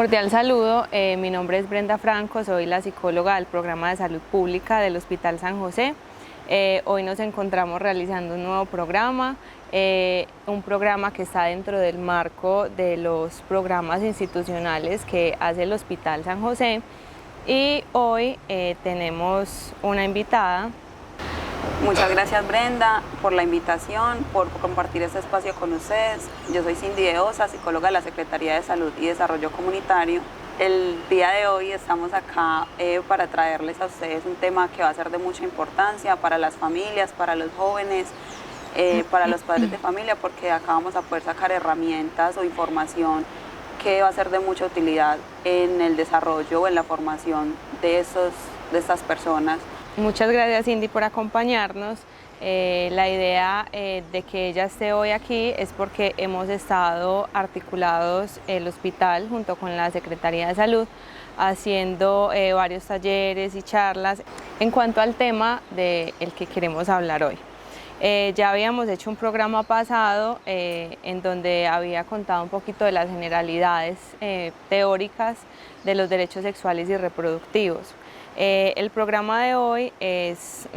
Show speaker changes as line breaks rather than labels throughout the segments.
Cordial saludo, mi nombre es Brenda Franco, soy la psicóloga del programa de salud pública del Hospital San José. Hoy nos encontramos realizando un nuevo programa, un programa que está dentro del marco de los programas institucionales que hace el Hospital San José, y hoy tenemos una invitada.
Muchas gracias, Brenda, por la invitación, por compartir este espacio con ustedes. Yo soy Cindy de Osa, psicóloga de la Secretaría de Salud y Desarrollo Comunitario. El día de hoy estamos acá para traerles a ustedes un tema que va a ser de mucha importancia para las familias, para los jóvenes, para los padres de familia, porque acá vamos a poder sacar herramientas o información que va a ser de mucha utilidad en el desarrollo o en la formación de estas personas.
Muchas gracias, Cindy, por acompañarnos. La idea de que ella esté hoy aquí es porque hemos estado articulados el hospital junto con la Secretaría de Salud haciendo varios talleres y charlas en cuanto al tema del que queremos hablar hoy. Ya habíamos hecho un programa pasado en donde había contado un poquito de las generalidades teóricas de los derechos sexuales y reproductivos. El programa de hoy es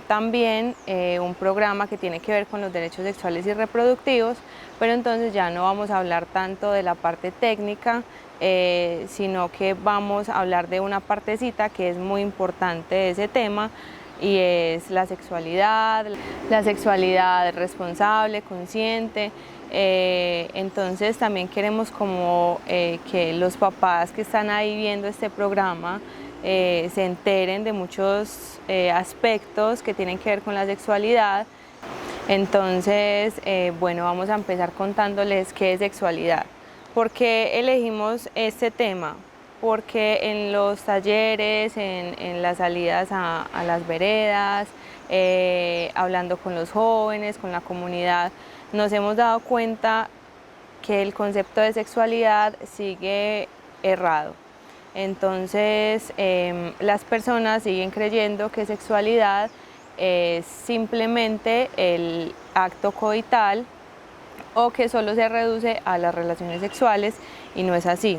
también un programa que tiene que ver con los derechos sexuales y reproductivos, pero entonces ya no vamos a hablar tanto de la parte técnica, sino que vamos a hablar de una partecita que es muy importante de ese tema, y es la sexualidad responsable, consciente. Entonces también queremos como que los papás que están ahí viendo este programa se enteren de muchos aspectos que tienen que ver con la sexualidad. Entonces, bueno, vamos a empezar contándoles qué es sexualidad. ¿Por qué elegimos este tema? Porque en los talleres, en las salidas a las veredas, hablando con los jóvenes, con la comunidad, nos hemos dado cuenta que el concepto de sexualidad sigue errado. Entonces, las personas siguen creyendo que sexualidad es simplemente el acto coital o que solo se reduce a las relaciones sexuales, y no es así.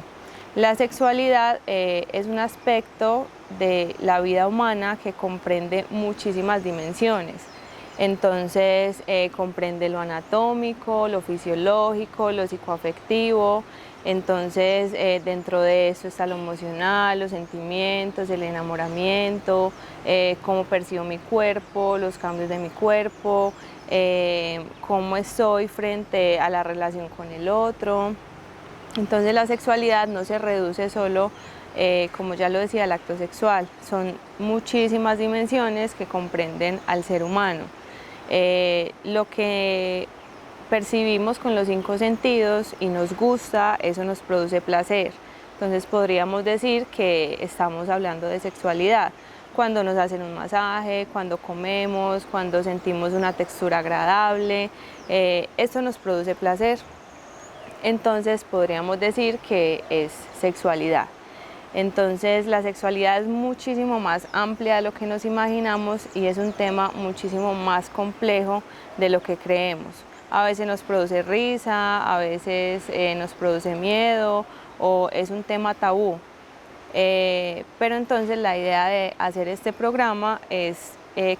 La sexualidad es un aspecto de la vida humana que comprende muchísimas dimensiones. Entonces comprende lo anatómico, lo fisiológico, lo psicoafectivo. Entonces dentro de eso está lo emocional, los sentimientos, el enamoramiento, cómo percibo mi cuerpo, los cambios de mi cuerpo, cómo estoy frente a la relación con el otro. Entonces la sexualidad no se reduce solo, como ya lo decía, al acto sexual. Son muchísimas dimensiones que comprenden al ser humano. Lo que percibimos con los 5 sentidos y nos gusta, eso nos produce placer. Entonces podríamos decir que estamos hablando de sexualidad. Cuando nos hacen un masaje, cuando comemos, cuando sentimos una textura agradable, esto nos produce placer. Entonces podríamos decir que es sexualidad. Entonces la sexualidad es muchísimo más amplia de lo que nos imaginamos y es un tema muchísimo más complejo de lo que creemos. A veces nos produce risa, a veces nos produce miedo o es un tema tabú. Pero entonces la idea de hacer este programa es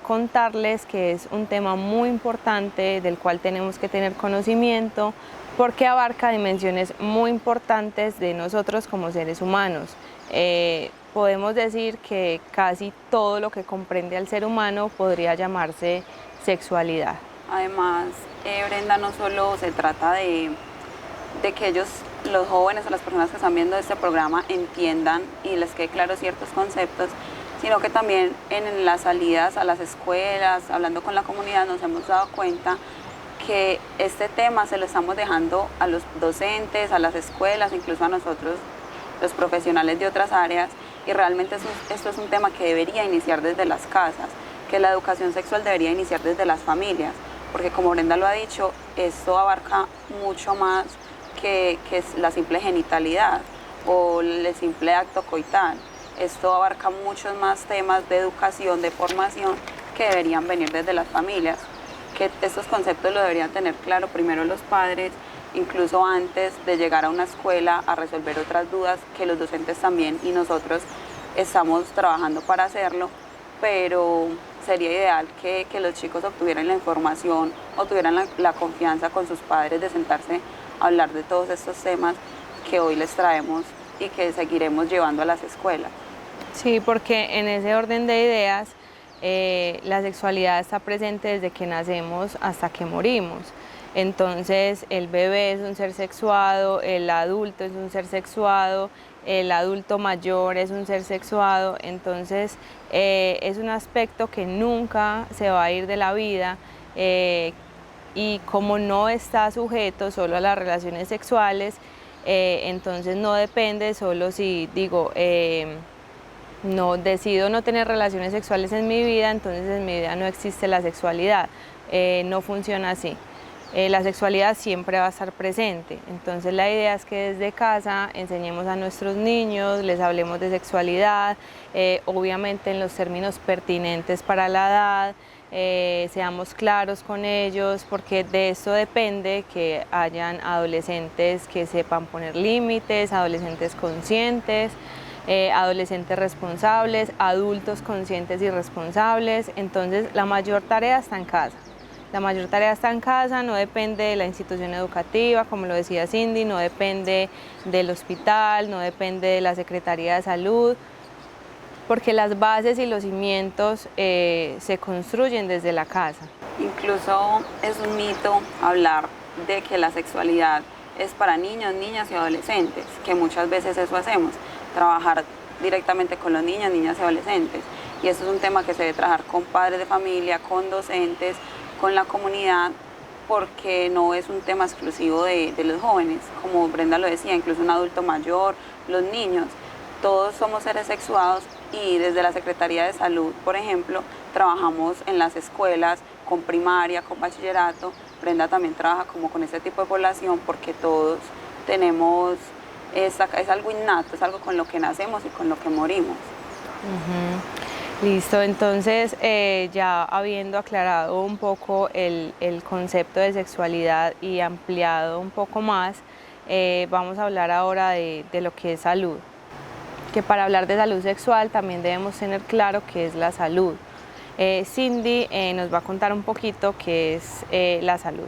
contarles que es un tema muy importante del cual tenemos que tener conocimiento, porque abarca dimensiones muy importantes de nosotros como seres humanos. Podemos decir que casi todo lo que comprende al ser humano podría llamarse sexualidad.
Además, Brenda, no solo se trata de que ellos, los jóvenes o las personas que están viendo este programa, entiendan y les quede claro ciertos conceptos, sino que también en las salidas a las escuelas, hablando con la comunidad, nos hemos dado cuenta que este tema se lo estamos dejando a los docentes, a las escuelas, incluso a nosotros, los profesionales de otras áreas, y realmente esto es un tema que debería iniciar desde las casas, que la educación sexual debería iniciar desde las familias, porque como Brenda lo ha dicho, esto abarca mucho más que la simple genitalidad o el simple acto coital. Esto abarca muchos más temas de educación, de formación, que deberían venir desde las familias, que estos conceptos lo deberían tener claro primero los padres incluso antes de llegar a una escuela a resolver otras dudas que los docentes también y nosotros estamos trabajando para hacerlo, pero sería ideal que los chicos obtuvieran la información o tuvieran la confianza con sus padres de sentarse a hablar de todos estos temas que hoy les traemos y que seguiremos llevando a las escuelas.
Sí, porque en ese orden de ideas, la sexualidad está presente desde que nacemos hasta que morimos. Entonces, el bebé es un ser sexuado, el adulto es un ser sexuado, el adulto mayor es un ser sexuado. Entonces, es un aspecto que nunca se va a ir de la vida. Y como no está sujeto solo a las relaciones sexuales, entonces no depende solo si digo, no decido no tener relaciones sexuales en mi vida, entonces en mi vida no existe la sexualidad. No funciona así. La sexualidad siempre va a estar presente, entonces la idea es que desde casa enseñemos a nuestros niños, les hablemos de sexualidad, obviamente en los términos pertinentes para la edad, seamos claros con ellos, porque de esto depende que hayan adolescentes que sepan poner límites, adolescentes conscientes, adolescentes responsables, adultos conscientes y responsables. Entonces la mayor tarea está en casa. La mayor tarea está en casa, no depende de la institución educativa, como lo decía Cindy, no depende del hospital, no depende de la Secretaría de Salud, porque las bases y los cimientos se construyen desde la casa.
Incluso es un mito hablar de que la sexualidad es para niños, niñas y adolescentes, que muchas veces eso hacemos, trabajar directamente con los niños, niñas y adolescentes. Y eso es un tema que se debe trabajar con padres de familia, con docentes, con la comunidad, porque no es un tema exclusivo de los jóvenes, como Brenda lo decía, incluso un adulto mayor, los niños, todos somos seres sexuados y desde la Secretaría de Salud, por ejemplo, trabajamos en las escuelas con primaria, con bachillerato. Brenda también trabaja como con ese tipo de población porque todos tenemos, es algo innato, es algo con lo que nacemos y con lo que morimos.
Listo, entonces ya habiendo aclarado un poco el concepto de sexualidad y ampliado un poco más, vamos a hablar ahora de lo que es salud. Que para hablar de salud sexual también debemos tener claro qué es la salud. Cindy nos va a contar un poquito qué es la salud.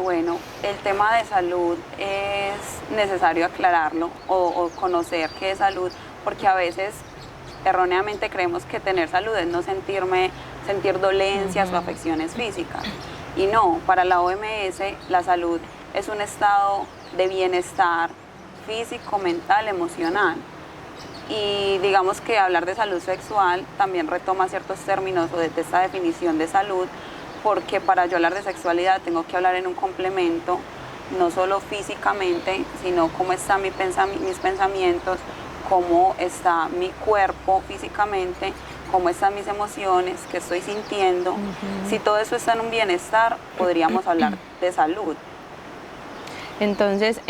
Bueno, el tema de salud es necesario aclararlo o conocer qué es salud, porque a veces erróneamente creemos que tener salud es no sentir dolencias o afecciones físicas. Y no, para la OMS la salud es un estado de bienestar físico, mental, emocional. Y digamos que hablar de salud sexual también retoma ciertos términos o de esta definición de salud, porque para yo hablar de sexualidad tengo que hablar en un complemento, no solo físicamente, sino cómo están mis pensamientos, cómo está mi cuerpo físicamente, cómo están mis emociones, qué estoy sintiendo. Si todo eso está en un bienestar, podríamos hablar de salud.
Entonces,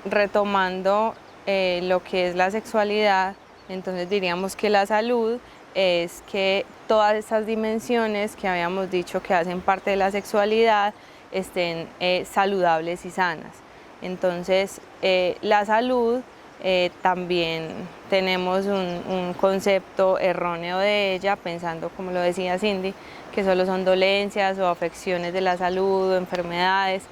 retomando lo que es la sexualidad, entonces diríamos que la salud es que todas estas dimensiones que habíamos dicho que hacen parte de la sexualidad estén saludables y sanas. Entonces, la salud también tenemos un concepto erróneo de ella, pensando, como lo decía Cindy, que solo son dolencias o afecciones de la salud o enfermedades.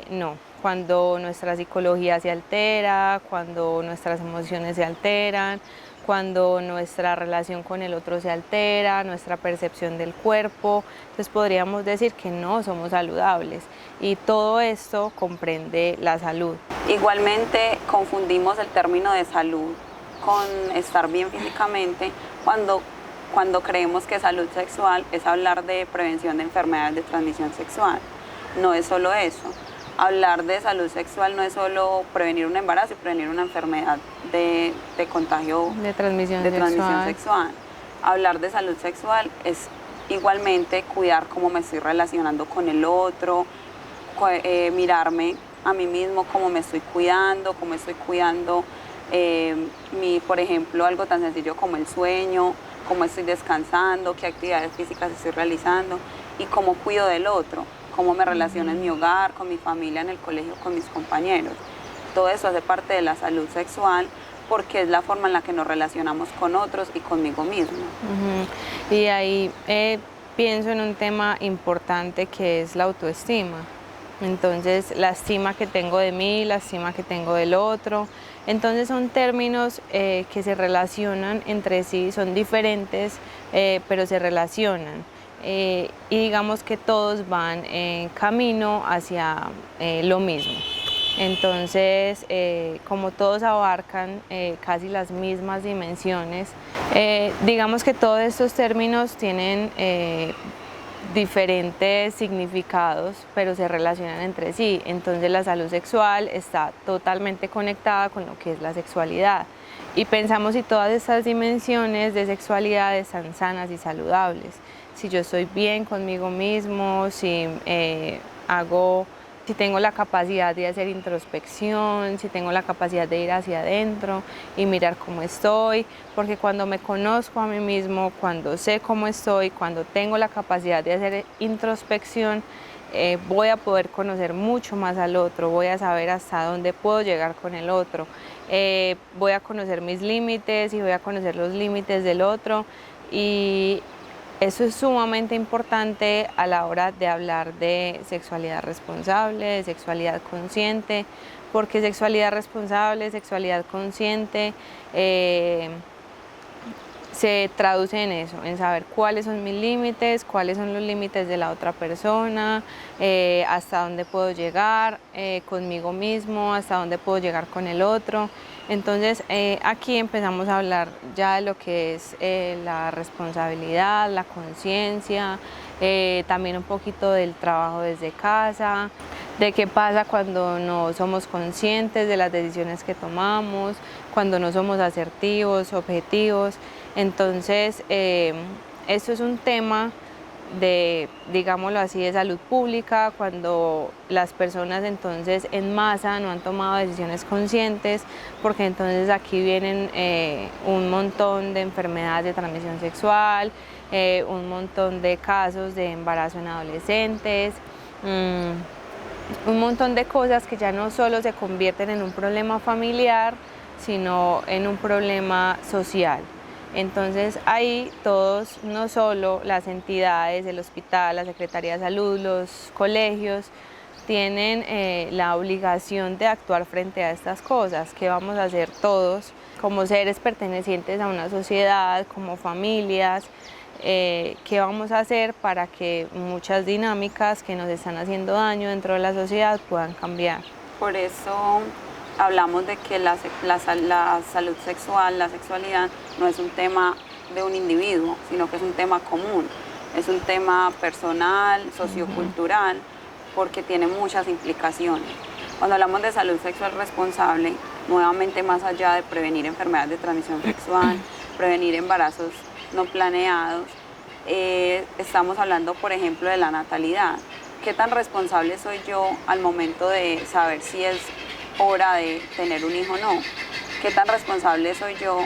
No, cuando nuestra psicología se altera, cuando nuestras emociones se alteran, cuando nuestra relación con el otro se altera, nuestra percepción del cuerpo, entonces podríamos decir que no somos saludables, y todo esto comprende la salud.
Igualmente confundimos el término de salud con estar bien físicamente cuando creemos que salud sexual es hablar de prevención de enfermedades de transmisión sexual. No es solo eso. Hablar de salud sexual no es solo prevenir un embarazo y prevenir una enfermedad de contagio
de transmisión
sexual. Hablar de salud sexual es igualmente cuidar cómo me estoy relacionando con el otro, mirarme a mí mismo, cómo me estoy cuidando, por ejemplo, algo tan sencillo como el sueño, cómo estoy descansando, qué actividades físicas estoy realizando y cómo cuido del otro, cómo me relaciono en mi hogar, con mi familia, en el colegio, con mis compañeros. Todo eso hace parte de la salud sexual porque es la forma en la que nos relacionamos con otros y conmigo mismo.
Y ahí pienso en un tema importante que es la autoestima. Entonces, la estima que tengo de mí, la estima que tengo del otro. Entonces, son términos que se relacionan entre sí, son diferentes, pero se relacionan. Y digamos que todos van en camino hacia lo mismo. Entonces, como todos abarcan casi las mismas dimensiones, digamos que todos estos términos tienen diferentes significados, pero se relacionan entre sí. Entonces la salud sexual está totalmente conectada con lo que es la sexualidad. Y pensamos si todas estas dimensiones de sexualidad están sanas y saludables. Si yo estoy bien conmigo mismo, si tengo la capacidad de hacer introspección, si tengo la capacidad de ir hacia adentro y mirar cómo estoy, porque cuando me conozco a mí mismo, cuando sé cómo estoy, cuando tengo la capacidad de hacer introspección, voy a poder conocer mucho más al otro, voy a saber hasta dónde puedo llegar con el otro, voy a conocer mis límites y voy a conocer los límites del otro, y eso es sumamente importante a la hora de hablar de sexualidad responsable, de sexualidad consciente, porque sexualidad responsable, sexualidad consciente, se traduce en eso, en saber cuáles son mis límites, cuáles son los límites de la otra persona, hasta dónde puedo llegar conmigo mismo, hasta dónde puedo llegar con el otro. Entonces aquí empezamos a hablar ya de lo que es la responsabilidad, la conciencia, también un poquito del trabajo desde casa, de qué pasa cuando no somos conscientes de las decisiones que tomamos, cuando no somos asertivos, objetivos. Entonces, esto es un tema de, digámoslo así, de salud pública, cuando las personas entonces en masa no han tomado decisiones conscientes, porque entonces aquí vienen un montón de enfermedades de transmisión sexual, un montón de casos de embarazo en adolescentes, un montón de cosas que ya no solo se convierten en un problema familiar, sino en un problema social. Entonces ahí todos, no solo las entidades, el hospital, la Secretaría de Salud, los colegios, tienen la obligación de actuar frente a estas cosas. ¿Qué vamos a hacer todos como seres pertenecientes a una sociedad, como familias? ¿Qué vamos a hacer para que muchas dinámicas que nos están haciendo daño dentro de la sociedad puedan cambiar?
Por eso hablamos de que la salud sexual, la sexualidad, no es un tema de un individuo, sino que es un tema común, es un tema personal, sociocultural, porque tiene muchas implicaciones. Cuando hablamos de salud sexual responsable, nuevamente más allá de prevenir enfermedades de transmisión sexual, prevenir embarazos no planeados, estamos hablando, por ejemplo, de la natalidad. ¿Qué tan responsable soy yo al momento de saber si es hora de tener un hijo o no? ¿Qué tan responsable soy yo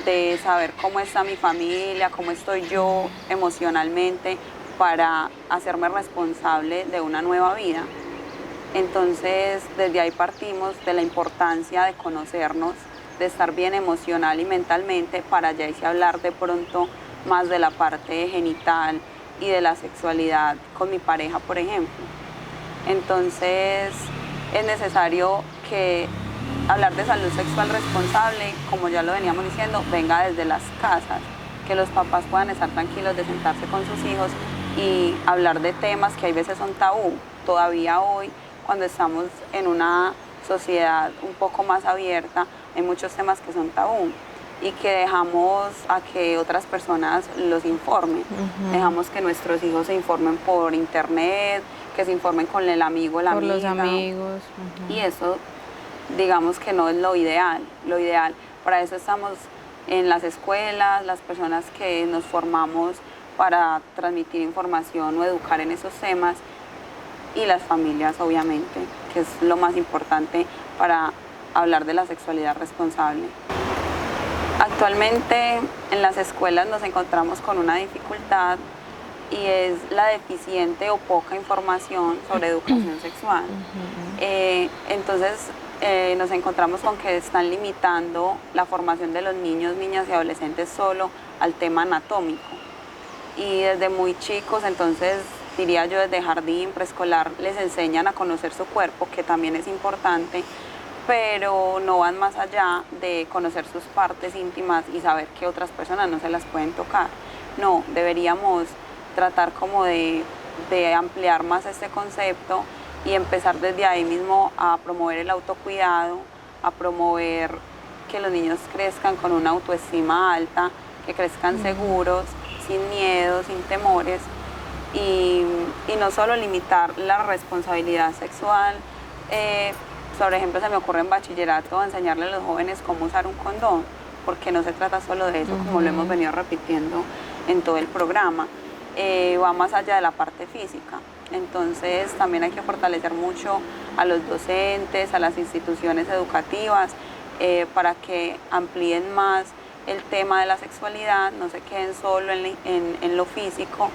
de saber cómo está mi familia, cómo estoy yo emocionalmente para hacerme responsable de una nueva vida? Entonces, desde ahí partimos de la importancia de conocernos, de estar bien emocional y mentalmente, para ya irse a hablar de pronto más de la parte genital y de la sexualidad con mi pareja, por ejemplo. Entonces, es necesario que hablar de salud sexual responsable, como ya lo veníamos diciendo, venga desde las casas, que los papás puedan estar tranquilos de sentarse con sus hijos y hablar de temas que hay veces son tabú. Todavía hoy, cuando estamos en una sociedad un poco más abierta, hay muchos temas que son tabú y que dejamos a que otras personas los informen. Dejamos que nuestros hijos se informen por internet, que se informen con el amigo, la amiga.
Por los amigos.
Y eso, digamos que no es lo ideal. Lo ideal, para eso estamos en las escuelas, las personas que nos formamos para transmitir información o educar en esos temas, y las familias, obviamente, que es lo más importante para hablar de la sexualidad responsable. Actualmente en las escuelas nos encontramos con una dificultad, y es la deficiente o poca información sobre educación sexual. Entonces nos encontramos con que están limitando la formación de los niños, niñas y adolescentes solo al tema anatómico. Y desde muy chicos, entonces diría yo desde jardín, preescolar, les enseñan a conocer su cuerpo, que también es importante, pero no van más allá de conocer sus partes íntimas y saber que otras personas no se las pueden tocar. No, deberíamos tratar como de ampliar más este concepto y empezar desde ahí mismo a promover el autocuidado, a promover que los niños crezcan con una autoestima alta, que crezcan seguros, sin miedo, sin temores, y no solo limitar la responsabilidad sexual. Por ejemplo, se me ocurre en bachillerato enseñarle a los jóvenes cómo usar un condón, porque no se trata solo de eso, como lo hemos venido repitiendo en todo el programa. Va más allá de la parte física. Entonces también hay que fortalecer mucho a los docentes, a las instituciones educativas, para que amplíen más el tema de la sexualidad, no se queden solo en lo físico,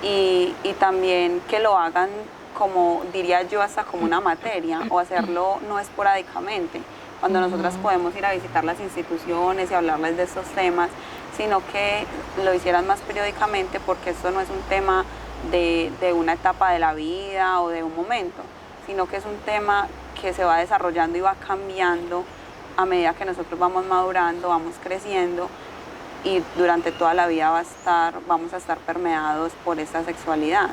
y también que lo hagan, como diría yo, hasta como una materia, o hacerlo no esporádicamente, cuando nosotras podemos ir a visitar las instituciones y hablarles de estos temas, sino que lo hicieran más periódicamente, porque esto no es un tema de una etapa de la vida o de un momento, sino que es un tema que se va desarrollando y va cambiando a medida que nosotros vamos madurando, vamos creciendo, y durante toda la vida vamos a estar permeados por esta sexualidad.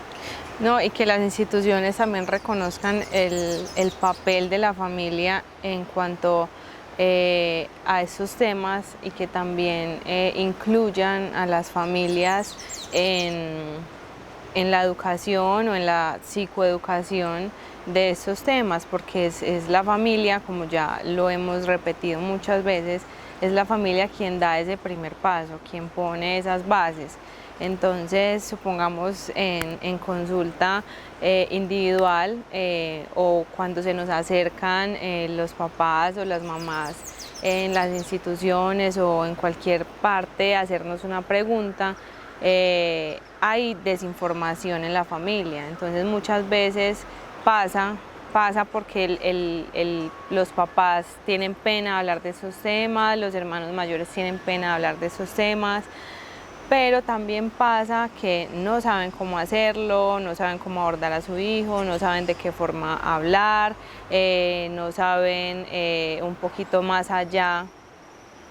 No, y que las instituciones también reconozcan el papel de la familia en cuanto a esos temas, y que también incluyan a las familias en la educación o en la psicoeducación de estos temas, porque es la familia, como ya lo hemos repetido muchas veces, es la familia quien da ese primer paso, quien pone esas bases. Entonces, supongamos en consulta individual, o cuando se nos acercan los papás o las mamás en las instituciones o en cualquier parte a hacernos una pregunta, hay desinformación en la familia. Entonces muchas veces pasa porque los papás tienen pena de hablar de esos temas, los hermanos mayores tienen pena de hablar de esos temas, pero también pasa que no saben cómo hacerlo, no saben cómo abordar a su hijo, no saben de qué forma hablar, no saben un poquito más allá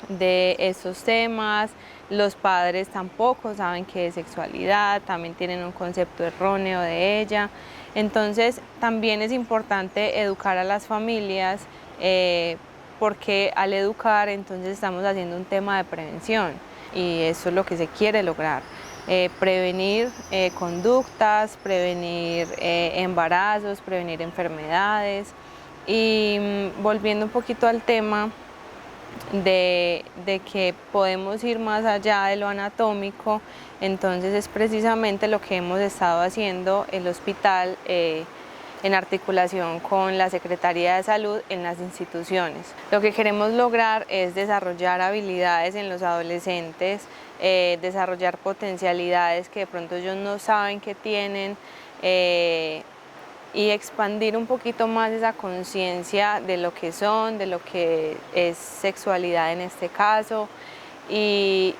de esos temas. Los padres tampoco saben qué es sexualidad, también tienen un concepto erróneo de ella. Entonces también es importante educar a las familias, porque al educar entonces estamos haciendo un tema de prevención, y eso es lo que se quiere lograr. Prevenir conductas, prevenir embarazos, prevenir enfermedades. Y volviendo un poquito al tema de que podemos ir más allá de lo anatómico, entonces es precisamente lo que hemos estado haciendo el hospital, en articulación con la Secretaría de Salud en las instituciones. Lo que queremos lograr es desarrollar habilidades en los adolescentes, desarrollar potencialidades que de pronto ellos no saben que tienen, y expandir un poquito más esa conciencia de lo que son, de lo que es sexualidad en este caso, y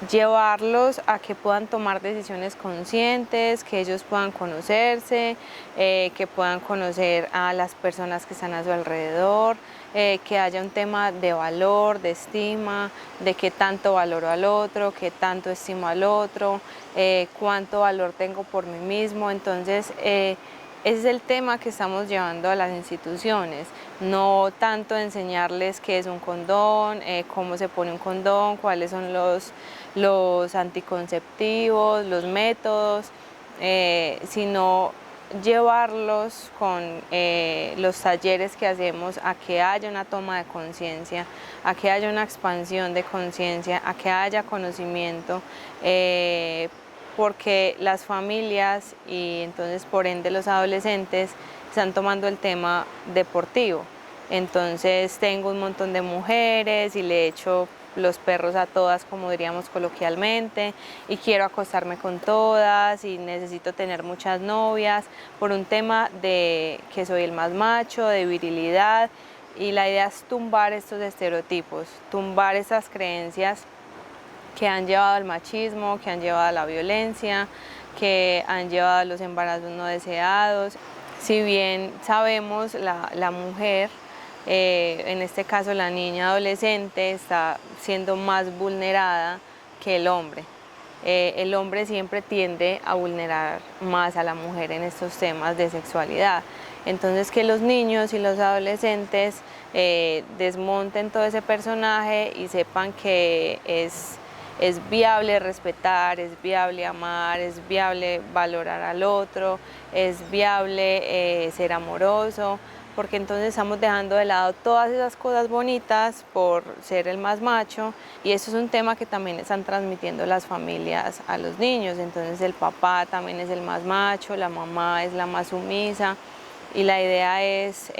llevarlos a que puedan tomar decisiones conscientes, que ellos puedan conocerse, que puedan conocer a las personas que están a su alrededor, que haya un tema de valor, de estima, de qué tanto valoro al otro, qué tanto estimo al otro, cuánto valor tengo por mí mismo. Entonces, ese es el tema que estamos llevando a las instituciones, no tanto enseñarles qué es un condón, cómo se pone un condón, cuáles son los anticonceptivos, los métodos, sino llevarlos con los talleres que hacemos a que haya una toma de conciencia, a que haya una expansión de conciencia, a que haya conocimiento, porque las familias y entonces por ende los adolescentes están tomando el tema deportivo. Entonces tengo un montón de mujeres y le echo los perros a todas, como diríamos coloquialmente, y quiero acostarme con todas y necesito tener muchas novias por un tema de que soy el más macho, de virilidad, y la idea es tumbar estos estereotipos, tumbar esas creencias que han llevado al machismo, que han llevado a la violencia, que han llevado a los embarazos no deseados. Si bien sabemos, la mujer, en este caso la niña adolescente, está siendo más vulnerada que el hombre. El hombre siempre tiende a vulnerar más a la mujer en estos temas de sexualidad. Entonces que los niños y los adolescentes desmonten todo ese personaje y sepan que es viable respetar, es viable amar, es viable valorar al otro, es viable ser amoroso, porque entonces estamos dejando de lado todas esas cosas bonitas por ser el más macho, y eso es un tema que también están transmitiendo las familias a los niños. Entonces el papá también es el más macho, la mamá es la más sumisa, y la idea es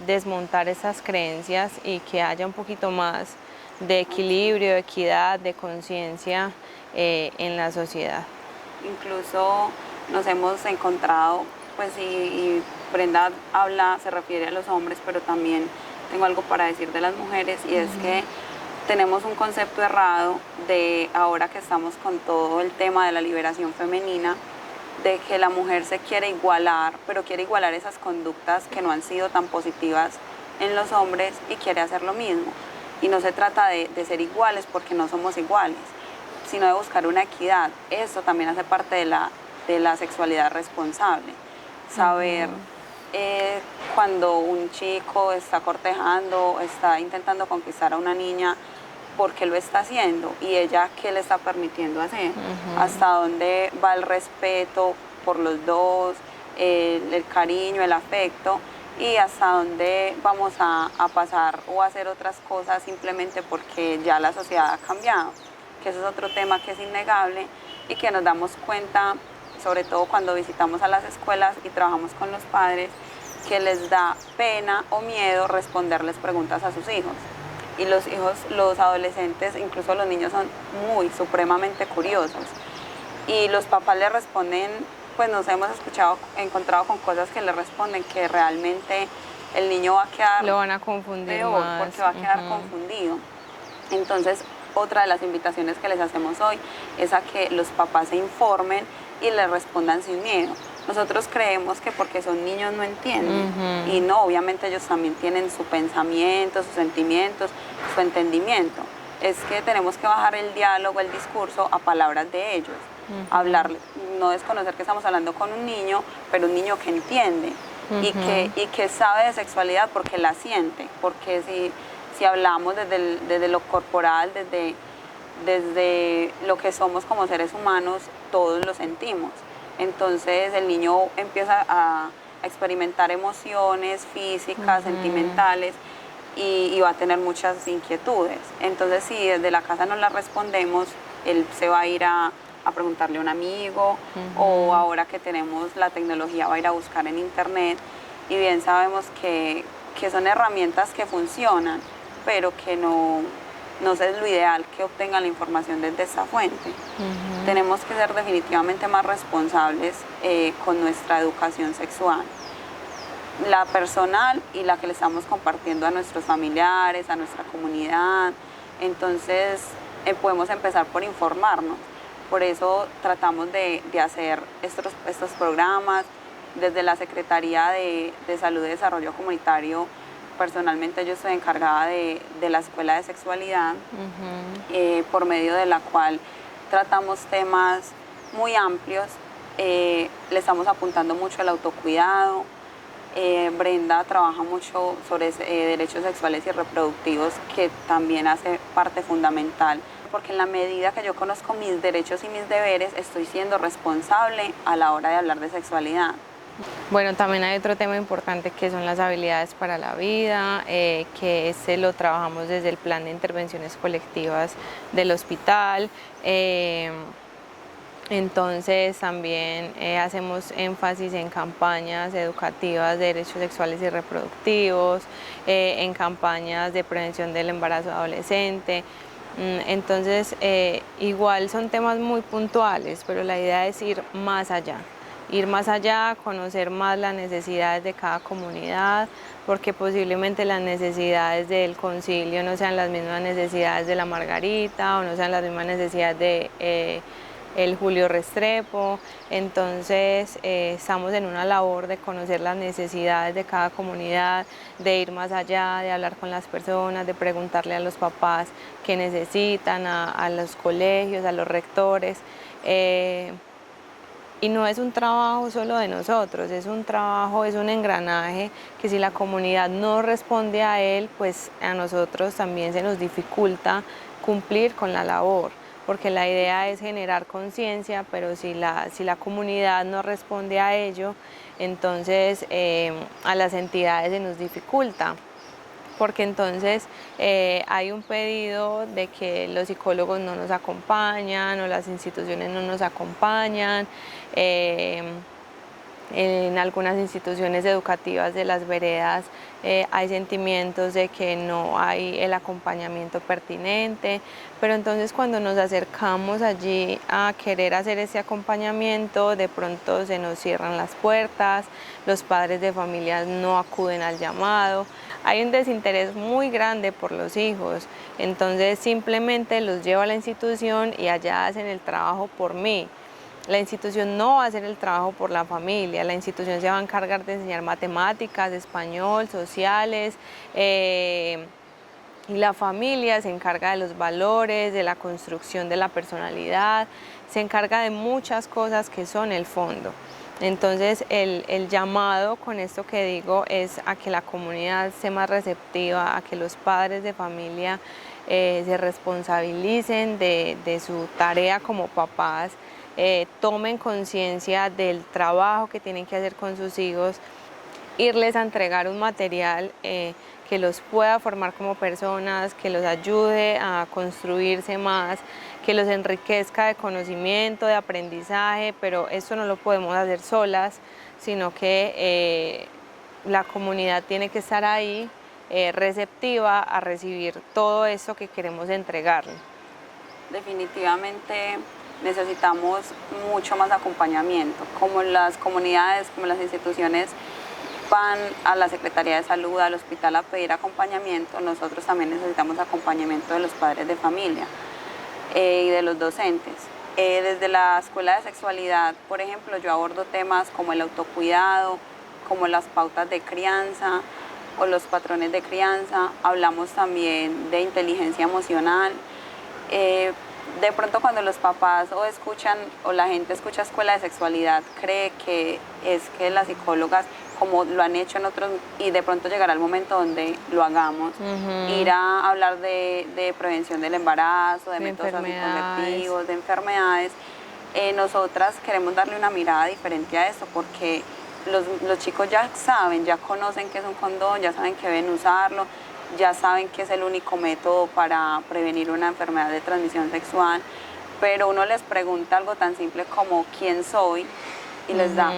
desmontar esas creencias y que haya un poquito más de equilibrio, de equidad, de conciencia en la sociedad.
Incluso nos hemos encontrado, pues y Brenda habla, se refiere a los hombres, pero también tengo algo para decir de las mujeres, y es que tenemos un concepto errado de ahora que estamos con todo el tema de la liberación femenina, de que la mujer se quiere igualar, pero quiere igualar esas conductas que no han sido tan positivas en los hombres y quiere hacer lo mismo. Y no se trata de ser iguales porque no somos iguales, sino de buscar una equidad. Eso también hace parte de la sexualidad responsable. Saber cuando un chico está cortejando, está intentando conquistar a una niña, por qué lo está haciendo y ella qué le está permitiendo hacer, hasta dónde va el respeto por los dos, el cariño, el afecto, y hasta dónde vamos a pasar o a hacer otras cosas simplemente porque ya la sociedad ha cambiado, que eso es otro tema que es innegable y que nos damos cuenta, sobre todo cuando visitamos a las escuelas y trabajamos con los padres, que les da pena o miedo responderles preguntas a sus hijos. Y los hijos, los adolescentes, incluso los niños, son supremamente curiosos. Y los papás le responden, pues nos hemos encontrado con cosas que le responden que realmente el niño va a quedar...
Lo van a confundir
peor,
más.
porque va a quedar confundido. Entonces, otra de las invitaciones que les hacemos hoy es a que los papás se informen y le respondan sin miedo. Nosotros creemos que porque son niños no entienden, y no, obviamente ellos también tienen su pensamiento, sus sentimientos, su entendimiento. Es que tenemos que bajar el diálogo, el discurso a palabras de ellos, hablar, no desconocer que estamos hablando con un niño, pero un niño que entiende y que sabe de sexualidad porque la siente, porque si hablamos desde lo corporal, desde lo que somos como seres humanos, todos lo sentimos. Entonces el niño empieza a experimentar emociones físicas, sentimentales, y va a tener muchas inquietudes. Entonces si desde la casa no las respondemos, él se va a ir a preguntarle a un amigo, o ahora que tenemos la tecnología va a ir a buscar en internet, y bien sabemos que son herramientas que funcionan, pero que no es lo ideal que obtengan la información desde esa fuente. Tenemos que ser definitivamente más responsables con nuestra educación sexual, la personal y la que le estamos compartiendo a nuestros familiares, a nuestra comunidad. Entonces podemos empezar por informarnos. Por eso tratamos de hacer estos programas desde la Secretaría de Salud y Desarrollo Comunitario. Personalmente yo estoy encargada de la Escuela de Sexualidad, por medio de la cual tratamos temas muy amplios. Le estamos apuntando mucho al autocuidado. Brenda trabaja mucho sobre derechos sexuales y reproductivos, que también hace parte fundamental, porque en la medida que yo conozco mis derechos y mis deberes, estoy siendo responsable a la hora de hablar de sexualidad.
Bueno, también hay otro tema importante que son las habilidades para la vida, que ese lo trabajamos desde el plan de intervenciones colectivas del hospital. Entonces también hacemos énfasis en campañas educativas de derechos sexuales y reproductivos, en campañas de prevención del embarazo adolescente. Entonces, igual son temas muy puntuales, pero la idea es ir más allá, conocer más las necesidades de cada comunidad, porque posiblemente las necesidades del concilio no sean las mismas necesidades de la Margarita o no sean las mismas necesidades de el Julio Restrepo. Entonces estamos en una labor de conocer las necesidades de cada comunidad, de ir más allá, de hablar con las personas, de preguntarle a los papás qué necesitan, a los colegios, a los rectores. Y no es un trabajo solo de nosotros, es un trabajo, es un engranaje que si la comunidad no responde a él, pues a nosotros también se nos dificulta cumplir con la labor, porque la idea es generar conciencia, pero si la comunidad no responde a ello, entonces a las entidades se nos dificulta, porque entonces hay un pedido de que los psicólogos no nos acompañan o las instituciones no nos acompañan. En algunas instituciones educativas de las veredas hay sentimientos de que no hay el acompañamiento pertinente, pero entonces cuando nos acercamos allí a querer hacer ese acompañamiento, de pronto se nos cierran las puertas, los padres de familias no acuden al llamado, hay un desinterés muy grande por los hijos, entonces simplemente los llevo a la institución y allá hacen el trabajo por mí. La institución no va a hacer el trabajo por la familia, la institución se va a encargar de enseñar matemáticas, español, sociales, y la familia se encarga de los valores, de la construcción de la personalidad, se encarga de muchas cosas que son el fondo. Entonces el llamado con esto que digo es a que la comunidad sea más receptiva, a que los padres de familia se responsabilicen de su tarea como papás, tomen conciencia del trabajo que tienen que hacer con sus hijos, irles a entregar un material que los pueda formar como personas, que los ayude a construirse más, que los enriquezca de conocimiento, de aprendizaje, pero esto no lo podemos hacer solas, sino que la comunidad tiene que estar ahí receptiva a recibir todo esto que queremos entregarle.
Definitivamente necesitamos mucho más acompañamiento, como las comunidades, como las instituciones van a la Secretaría de Salud, al hospital a pedir acompañamiento, nosotros también necesitamos acompañamiento de los padres de familia y de los docentes. Desde la Escuela de Sexualidad, por ejemplo, yo abordo temas como el autocuidado, como las pautas de crianza o los patrones de crianza, hablamos también de inteligencia emocional. De pronto cuando los papás o escuchan o la gente escucha Escuela de Sexualidad cree que es que las psicólogas, como lo han hecho en otros, y de pronto llegará el momento donde lo hagamos, ir a hablar de prevención del embarazo, de métodos anticonceptivos, de enfermedades. Nosotras queremos darle una mirada diferente a esto porque los chicos ya saben, ya conocen qué es un condón, ya saben que deben usarlo, ya saben que es el único método para prevenir una enfermedad de transmisión sexual, pero uno les pregunta algo tan simple como ¿quién soy? Y les da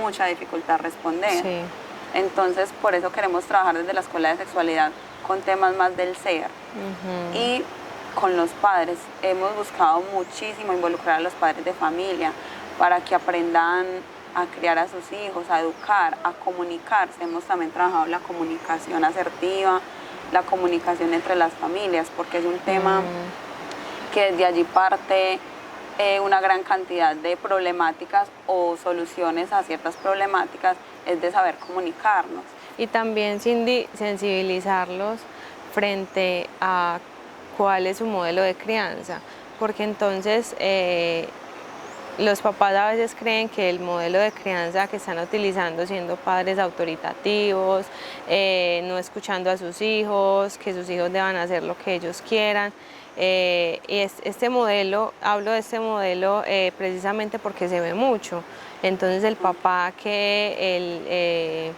mucha dificultad responder. Sí. Entonces, por eso queremos trabajar desde la Escuela de Sexualidad con temas más del ser. Y con los padres, hemos buscado muchísimo involucrar a los padres de familia para que aprendan a criar a sus hijos, a educar, a comunicarse. Hemos también trabajado la comunicación asertiva, la comunicación entre las familias, porque es un tema que desde allí parte una gran cantidad de problemáticas o soluciones a ciertas problemáticas, es de saber comunicarnos.
Y también sensibilizarlos frente a cuál es su modelo de crianza, porque entonces los papás a veces creen que el modelo de crianza que están utilizando siendo padres autoritativos, no escuchando a sus hijos, que sus hijos deban hacer lo que ellos quieran. Y este modelo, hablo de este modelo precisamente porque se ve mucho. Entonces el papá que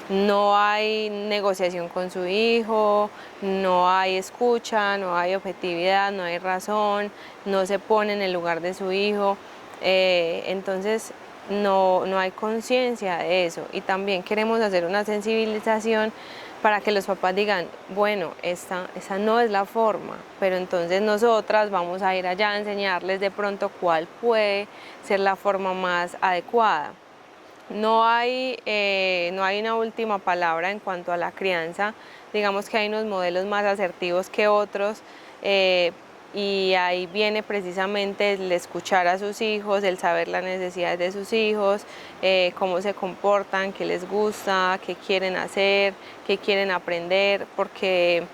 no hay negociación con su hijo, no hay escucha, no hay objetividad, no hay razón, no se pone en el lugar de su hijo. Entonces no hay conciencia de eso, y también queremos hacer una sensibilización para que los papás digan, bueno, esta no es la forma, pero entonces nosotras vamos a ir allá a enseñarles de pronto cuál puede ser la forma más adecuada. No hay una última palabra en cuanto a la crianza, digamos que hay unos modelos más asertivos que otros, y ahí viene precisamente el escuchar a sus hijos, el saber las necesidades de sus hijos, cómo se comportan, qué les gusta, qué quieren hacer, qué quieren aprender, porque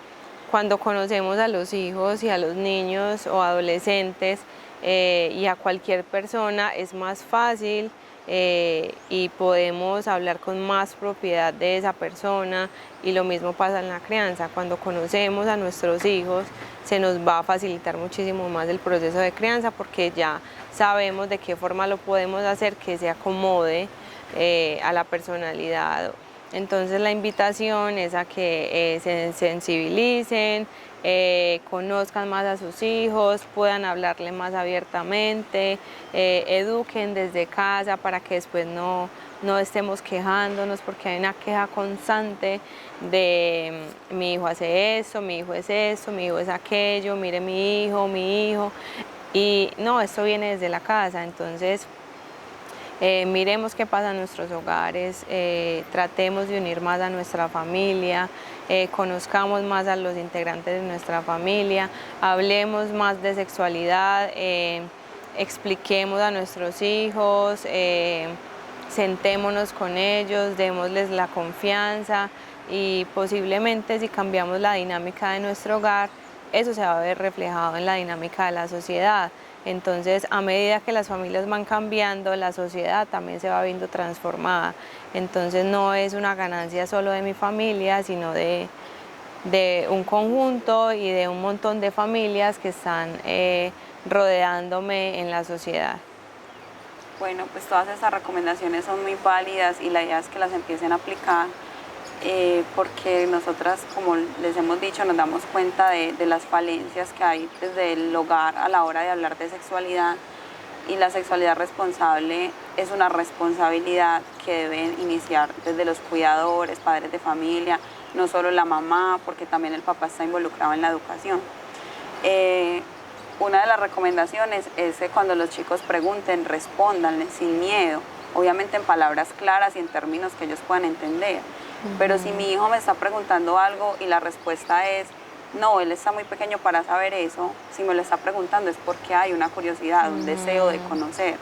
cuando conocemos a los hijos y a los niños o adolescentes y a cualquier persona es más fácil y podemos hablar con más propiedad de esa persona, y lo mismo pasa en la crianza. Cuando conocemos a nuestros hijos se nos va a facilitar muchísimo más el proceso de crianza porque ya sabemos de qué forma lo podemos hacer que se acomode a la personalidad. Entonces la invitación es a que se sensibilicen, conozcan más a sus hijos, puedan hablarle más abiertamente, eduquen desde casa para que después no estemos quejándonos, porque hay una queja constante de mi hijo hace esto, mi hijo es esto, mi hijo es aquello, mire mi hijo, y no, esto viene desde la casa. Entonces miremos qué pasa en nuestros hogares, tratemos de unir más a nuestra familia, conozcamos más a los integrantes de nuestra familia, hablemos más de sexualidad, expliquemos a nuestros hijos, sentémonos con ellos, démosles la confianza, y posiblemente si cambiamos la dinámica de nuestro hogar, eso se va a ver reflejado en la dinámica de la sociedad. Entonces, a medida que las familias van cambiando, la sociedad también se va viendo transformada. Entonces, no es una ganancia solo de mi familia, sino de un conjunto y de un montón de familias que están rodeándome en la sociedad.
Bueno, pues todas esas recomendaciones son muy válidas y la idea es que las empiecen a aplicar. Porque nosotras, como les hemos dicho, nos damos cuenta de las falencias que hay desde el hogar a la hora de hablar de sexualidad, y la sexualidad responsable es una responsabilidad que deben iniciar desde los cuidadores, padres de familia, no solo la mamá, porque también el papá está involucrado en la educación. Una de las recomendaciones es que cuando los chicos pregunten, respondan sin miedo, obviamente en palabras claras y en términos que ellos puedan entender. Pero si mi hijo me está preguntando algo y la respuesta es, no, él está muy pequeño para saber eso, si me lo está preguntando es porque hay una curiosidad, un deseo de conocer.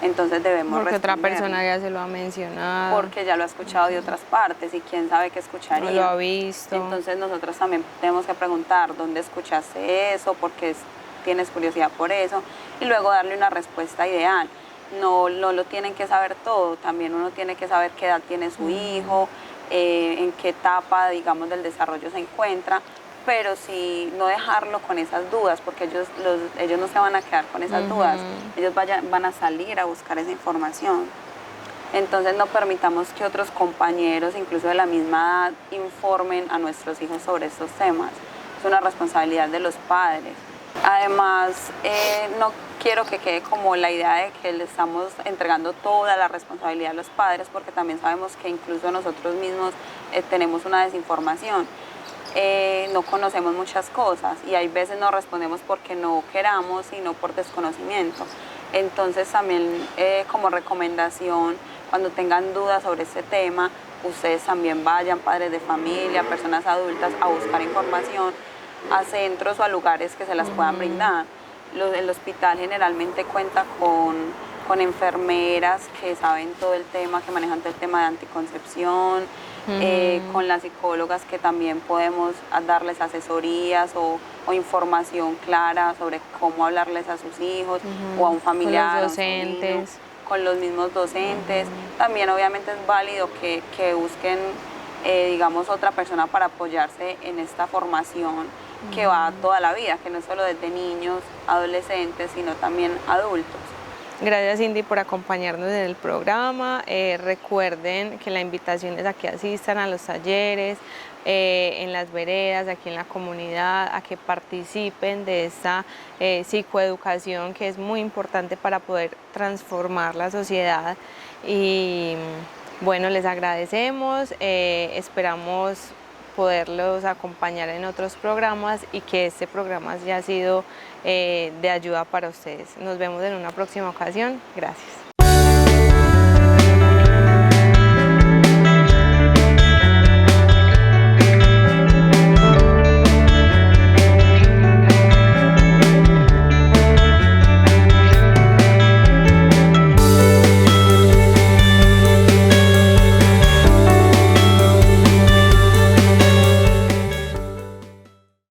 Entonces debemos
porque
responder.
Otra persona ya se lo ha mencionado.
Porque ya lo ha escuchado de otras partes y quién sabe qué escucharía.
No lo ha visto.
Entonces nosotros también tenemos que preguntar, ¿dónde escuchaste eso? ¿Por qué tienes curiosidad por eso? Y luego darle una respuesta ideal. No lo tienen que saber todo, también uno tiene que saber qué edad tiene su hijo, en qué etapa, digamos, del desarrollo se encuentra, pero sí no dejarlo con esas dudas, porque ellos no se van a quedar con esas dudas, ellos van a salir a buscar esa información. Entonces no permitamos que otros compañeros, incluso de la misma edad, informen a nuestros hijos sobre estos temas. Es una responsabilidad de los padres. Además, no quiero que quede como la idea de que le estamos entregando toda la responsabilidad a los padres, porque también sabemos que incluso nosotros mismos tenemos una desinformación. No conocemos muchas cosas y hay veces no respondemos porque no queramos, sino por desconocimiento. Entonces también como recomendación, cuando tengan dudas sobre este tema, ustedes también vayan, padres de familia, personas adultas, a buscar información a centros o a lugares que se las puedan brindar. El hospital generalmente cuenta con enfermeras que saben todo el tema, que manejan todo el tema de anticoncepción, con las psicólogas que también podemos darles asesorías o información clara sobre cómo hablarles a sus hijos o a un familiar,
con los docentes,
con los mismos docentes. También obviamente es válido que busquen digamos otra persona para apoyarse en esta formación que va toda la vida, que no es solo desde niños, adolescentes, sino también adultos.
Gracias, Cindy, por acompañarnos en el programa. Recuerden que la invitación es a que asistan a los talleres, en las veredas, aquí en la comunidad, a que participen de esta psicoeducación, que es muy importante para poder transformar la sociedad. Y bueno, les agradecemos, esperamos poderlos acompañar en otros programas y que este programa haya sido de ayuda para ustedes. Nos vemos en una próxima ocasión. Gracias.